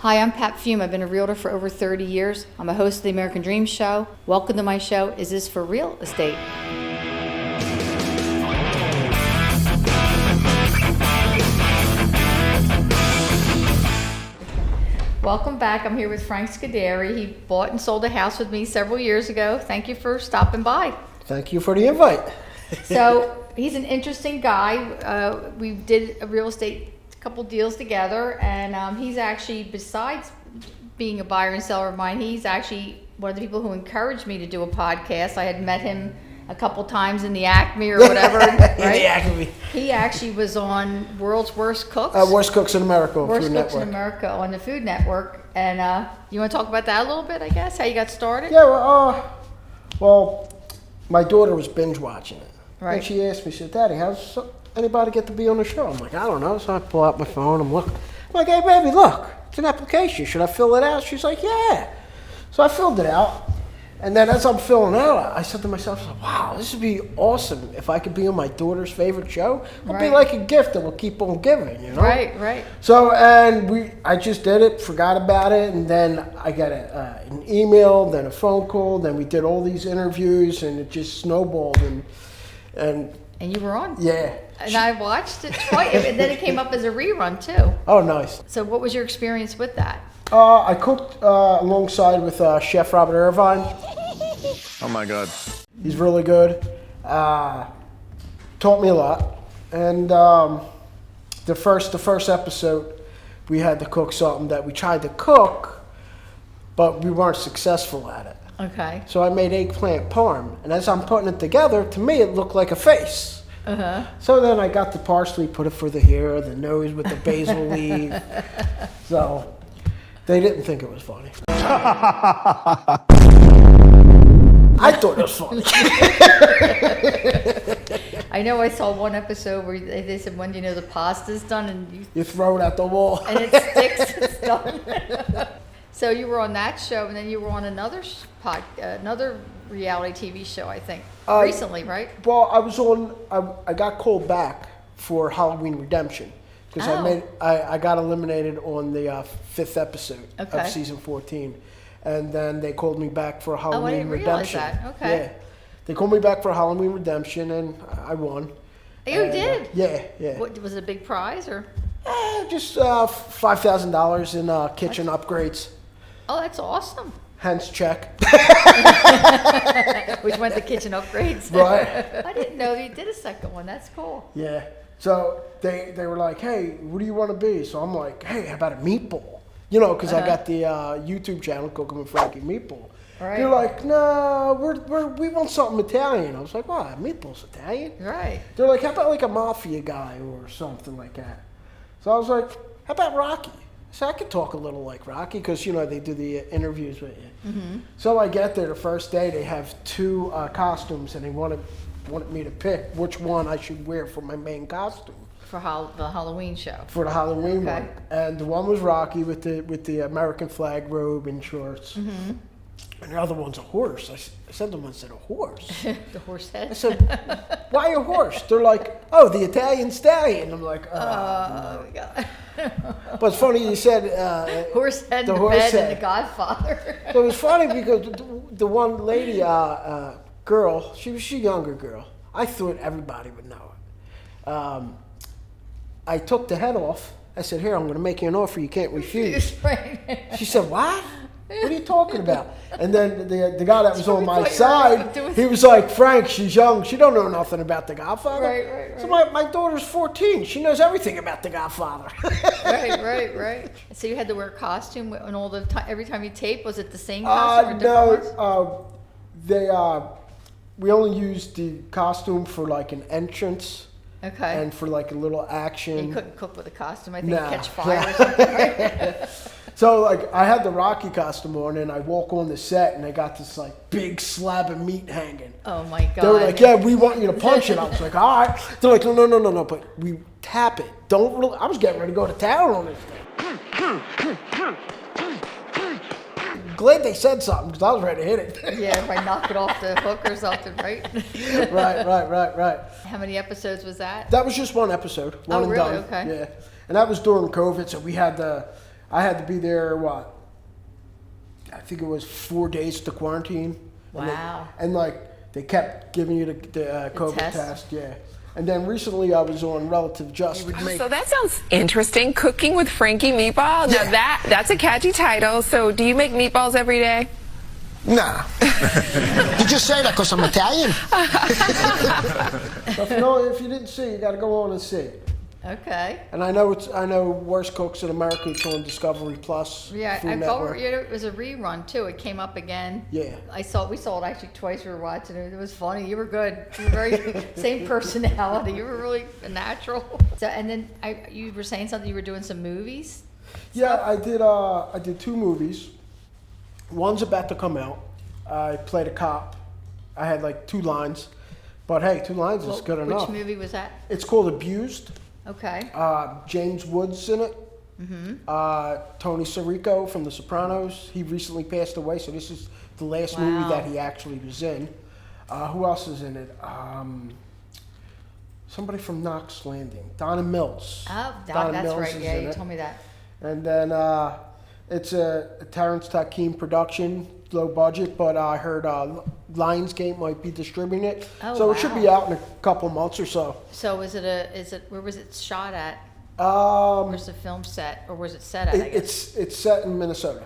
Hi, I'm Pat Fiume. I've been a realtor for over 30 years. I'm a host of the American Dream Show. Welcome to my show, Is This for Real Estate? Welcome back. I'm here with Frank Scuderi. He bought and sold a house with me several years ago. Thank you for stopping by. Thank you for the invite. So he's an interesting guy. We did a real estate couple deals together, and he's actually, besides being a buyer and seller of mine, he's actually one of the people who encouraged me to do a podcast. I had met him a couple times in the Acme or whatever, right? The Acme. He actually was on World's Worst Cooks. Worst Cooks in America. Worst Cooks in America on the Food Network. And you want to talk about that a little bit, I guess, how you got started? Yeah, well, my daughter was binge watching it. Right. And she asked me, she said, Daddy, how's anybody get to be on the show? I'm like, I don't know. So I pull out my phone, I'm looking. I'm like, hey, baby, look, it's an application. Should I fill it out? She's like, yeah. So I filled it out. And then as I'm filling it out, I said to myself, wow, this would be awesome if I could be on my daughter's favorite show. It'll be like a gift that we'll keep on giving, you know? Right. So, and I just did it, forgot about it, and then I got an email, then a phone call, then we did all these interviews, and it just snowballed. And you were on? Yeah. And I watched it twice, and then it came up as a rerun, too. Oh, nice. So what was your experience with that? I cooked alongside with Chef Robert Irvine. Oh my God. He's really good. Taught me a lot. And the first episode, we had to cook something that we tried to cook, but we weren't successful at it. Okay. So I made eggplant parm, and as I'm putting it together, to me it looked like a face. Uh-huh. So then I got the parsley, put it for the hair, the nose with the basil leaf. So they didn't think it was funny. I thought it was funny. I know I saw one episode where they said, when do you know the pasta's done? And you throw it at the wall. And it sticks, it's done. So you were on that show, and then you were on another reality TV show, I think, recently, right? Well, I got called back for Halloween Redemption because I got eliminated on the 5th episode of season 14. And then they called me back for Halloween Redemption. Realize that. Okay. Yeah. They called me back for Halloween Redemption, and I won. You did? Yeah. What, was it a big prize, or? Just $5,000 in kitchen upgrades. Oh, that's awesome. Hence check. Which went to kitchen upgrades. Right. I didn't know you did a second one. That's cool. Yeah. So they were like, hey, what do you want to be? So I'm like, hey, how about a meatball? You know, because I got the YouTube channel, Cooking with Frankie Meatball. Right. They're like, no, we want something Italian. I was like, wow, meatball's Italian? Right. They're like, how about like a mafia guy or something like that? So I was like, how about Rocky? So I could talk a little like Rocky because, you know, they do the interviews with you. Mm-hmm. So I get there the first day, they have 2 costumes, and they wanted me to pick which one I should wear for my main costume. For the Halloween show. For the Halloween one. And the one was Rocky with the American flag robe and shorts. Mm-hmm. And the other one's a horse. I said to them, I said, a horse? The horse head? I said, why a horse? They're like, oh, the Italian stallion. I'm like, oh, my God. But it's funny you said horse head in the bed and the Godfather. So it was funny because the one lady, girl, she was a younger girl. I thought everybody would know it. I took the head off. I said, here, I'm going to make you an offer you can't refuse. Right. She said, what? What are you talking about? And then the guy that was on my side, he was like, Frank, she's young. She don't know nothing about The Godfather. Right. So my daughter's 14. She knows everything about The Godfather. Right. So you had to wear a costume and all the time. Every time you tape, was it the same costume or different ones? We only used the costume for like an entrance. Okay. And for like a little action. You couldn't cook with a costume, I think, catch fire or something, right? So like I had the Rocky costume on, and I walk on the set, and I got this like big slab of meat hanging. Oh my God. They were like, yeah, we want you to punch it. I was like, all right. They're like, no, but we tap it. Don't really. I was getting ready to go to town on this thing. Glad they said something because I was ready to hit it. Yeah, if I knock it off the hook or something, right? Right. How many episodes was that? That was just one episode. One and really? done. Okay. Yeah. And that was during COVID, so we had I had to be there, I think it was 4 days to quarantine. Wow. And they kept giving you the COVID test? test, yeah. And then recently I was on Relative Justice. So that sounds interesting. Cooking with Frankie Meatball. Now that's a catchy title. So do you make meatballs every day? Nah. You just say that because I'm Italian? So if you didn't see, you got to go on and see it. Okay. And I know Worst Cooks in America. It's on Discovery Plus. Yeah, Food I thought Network. it was a rerun too. It came up again. Yeah. We saw it actually twice. We were watching it. It was funny. You were good. You were very same personality. You were really natural. So and then you were saying something. You were doing some movies. Yeah, I did 2 movies. One's about to come out. I played a cop. I had 2 lines, but hey, 2 lines is good enough. Which movie was that? It's called Abused. Okay. James Woods in it. Tony Sirico from The Sopranos. He recently passed away, so this is the last movie that he actually was in. Who else is in it? Somebody from Knox Landing. Donna Mills. Oh, Donna that's Mills right. is Yeah, in you it. told me that. And then it's a Terrence TALKIN production, low budget, but I heard Lionsgate might be distributing it. Oh, so it should be out in a couple months or so. So where was it shot at? Where's the film set, or was it set at? I guess. It's set in Minnesota,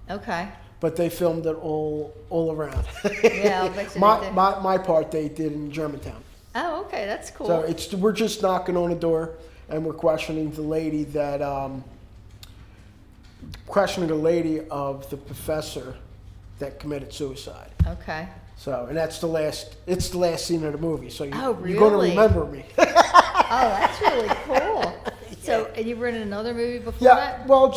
Okay. but they filmed it all around. Yeah, I'll bet you they did. my part they did in Germantown. Oh, okay, that's cool. So we're just knocking on the door and we're questioning the lady of the professor that committed suicide. Okay. So, and it's the last scene of the movie. So Oh, you're going to really? remember me. Oh, that's really cool. So, and you were in another movie before Yeah. that? Well,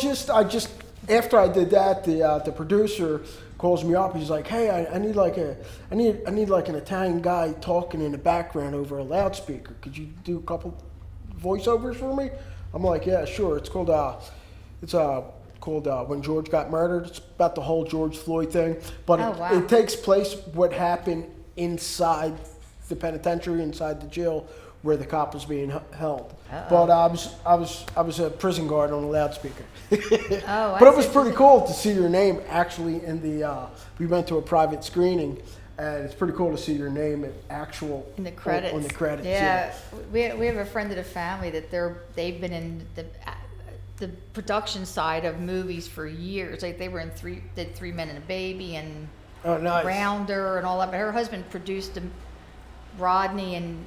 after I did that, the producer calls me up. He's like, "Hey, I need an Italian guy talking in the background over a loudspeaker. Could you do a couple voiceovers for me?" I'm like, "Yeah, sure." It's called When George Got Murdered. It's about the whole George Floyd thing, but Oh, wow. it takes place what happened inside the penitentiary, inside the jail where the cop was being held. Uh-oh. But I was a prison guard on a loudspeaker. Oh, But it was pretty cool to see your name actually in the. We went to a private screening, and it's pretty cool to see your name In the credits. On the credits. Yeah. We have a friend of the family that they've been in the production side of movies for years. Like they were in did 3 Men and a Baby and Oh, nice. Rounder and all that. But her husband produced Rodney and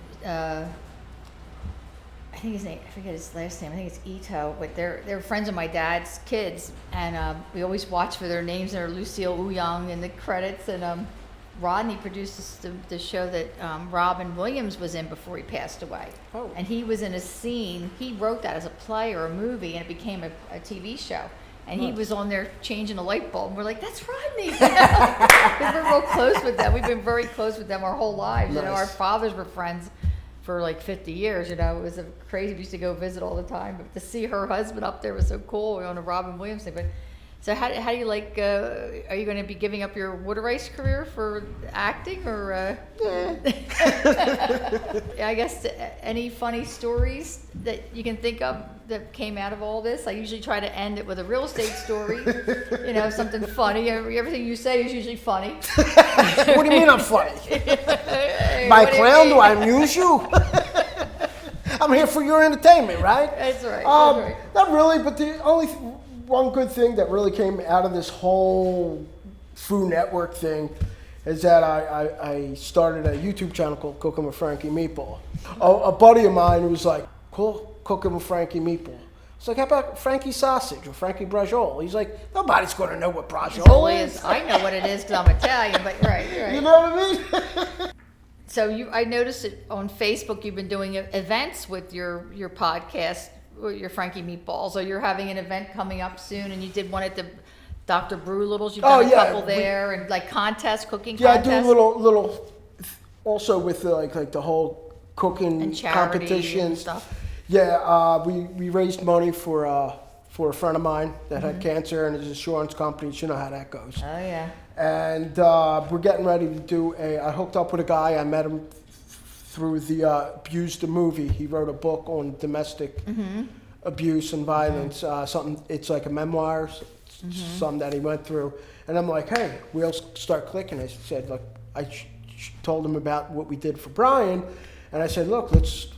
I think his name, I forget his last name. I think it's Ito. But they're friends of my dad's kids, and we always watch for their names. And Lucille Ouyang in the credits, and Rodney produced the show that Robin Williams was in before he passed away. Oh. And he was in a scene. He wrote that as a play or a movie, and it became a TV show. And he was on there changing a light bulb. And we're like, that's Rodney. Because we're real close with them. We've been very close with them our whole lives. You know, our Nice. fathers were friends for like 50 years. You know, it was crazy. We used to go visit all the time. But to see her husband up there was so cool. We on a Robin Williams thing. But so how do you like? Are you going to be giving up your water ice career for acting, or? I guess any funny stories that you can think of that came out of all this. I usually try to end it with a real estate story. You know, something funny. Everything you say is usually funny. What do you mean I'm funny? Hey, By what do you clown, do mean? I amuse you? I'm here for your entertainment, right? That's right. Um, That's right. Not really, but the only one good thing that really came out of this whole Food Network thing is that I started a YouTube channel called Cooking with Frankie Meatball. A buddy of mine was like, cool, Cooking with Frankie Meatball. It's like, how about Frankie Sausage or Frankie Braciole? He's like, nobody's going to know what Braciole is. I know what it is because I'm Italian, but right. You know what I mean? So I noticed it on Facebook. You've been doing events with your podcast, with your Frankie Meatballs. So you're having an event coming up soon, and you did one at the Dr. Brew Littles. You've done a couple there, and like cooking Yeah, contests. I do little, also with like the whole cooking And charity competitions. and stuff. Yeah, we raised money for a friend of mine that had cancer, and his insurance company. You know how that goes. Oh yeah. And we're getting ready to do I hooked up with a guy. I met him through the Abused the movie. He wrote a book on domestic abuse and violence. Something. It's like a memoir, something that he went through. And I'm like, hey, wheels start clicking. I said, look, I told him about what we did for Brian, and I said, look, let's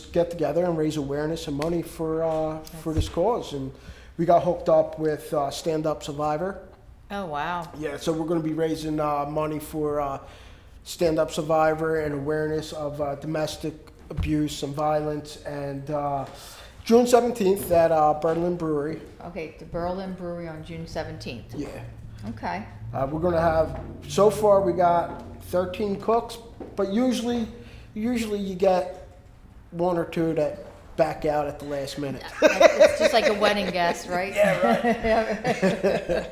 get together and raise awareness and money for this cause. And we got hooked up with Stand Up Survivor. Oh, wow. Yeah, so we're going to be raising money for Stand Up Survivor and awareness of domestic abuse and violence. And June 17th at Berlin Brewery. Okay, the Berlin Brewery on June 17th. Yeah. Okay. We're going to have, so far we got 13 cooks, but usually you get one or two that back out at the last minute. It's just like a wedding guest, right? Yeah,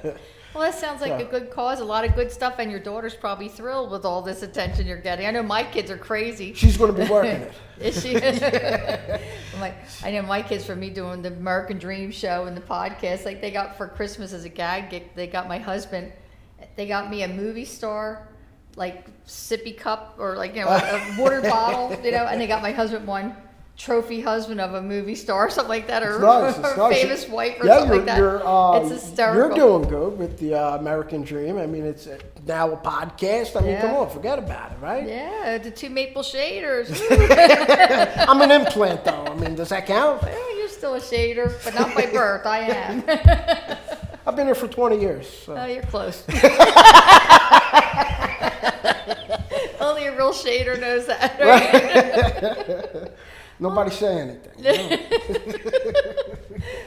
right. Well, that sounds like a good cause, a lot of good stuff, and your daughter's probably thrilled with all this attention you're getting. I know my kids are crazy. She's going to be working it. Is she? I know my kids, from me doing the American Dream show and the podcast, like they got for Christmas as a gag, they got my husband, they got me a movie star, like sippy cup or like, a water bottle, and they got my husband one trophy husband of a movie star or something like that, or, nice. or famous wife or something like that. It's hysterical. You're doing good with the American Dream. I mean, it's now a podcast. I mean, come on, forget about it, right? Yeah, the 2 maple shaders. I'm an implant, though. I mean, does that count? Well, you're still a shader, but not by birth. I am. I've been here for 20 years. So. Oh, you're close. Only a real shader knows that. Right? Nobody say anything.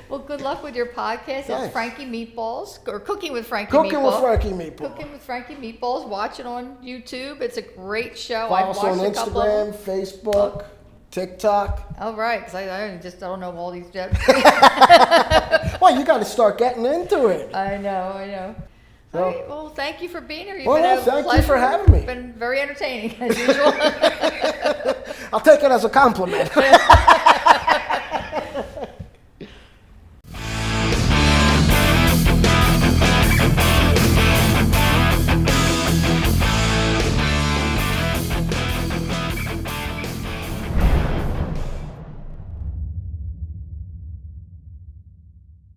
Well, good luck with your podcast. Thanks. It's Frankie Meatballs, or Cooking with Frankie Cooking Meatballs. with Frankie Meatballs. Cooking with Frankie Meatballs. Watch it on YouTube. It's a great show. Follow I've us watched on a couple of them. Instagram, Facebook, TikTok. Oh, right, because I don't know all these. Well, you got to start getting into it. I know. So, All right, well, thank you for being here. You've Well, been no, a thank you pleasure. for having me. Been very entertaining, as usual. I'll take it as a compliment.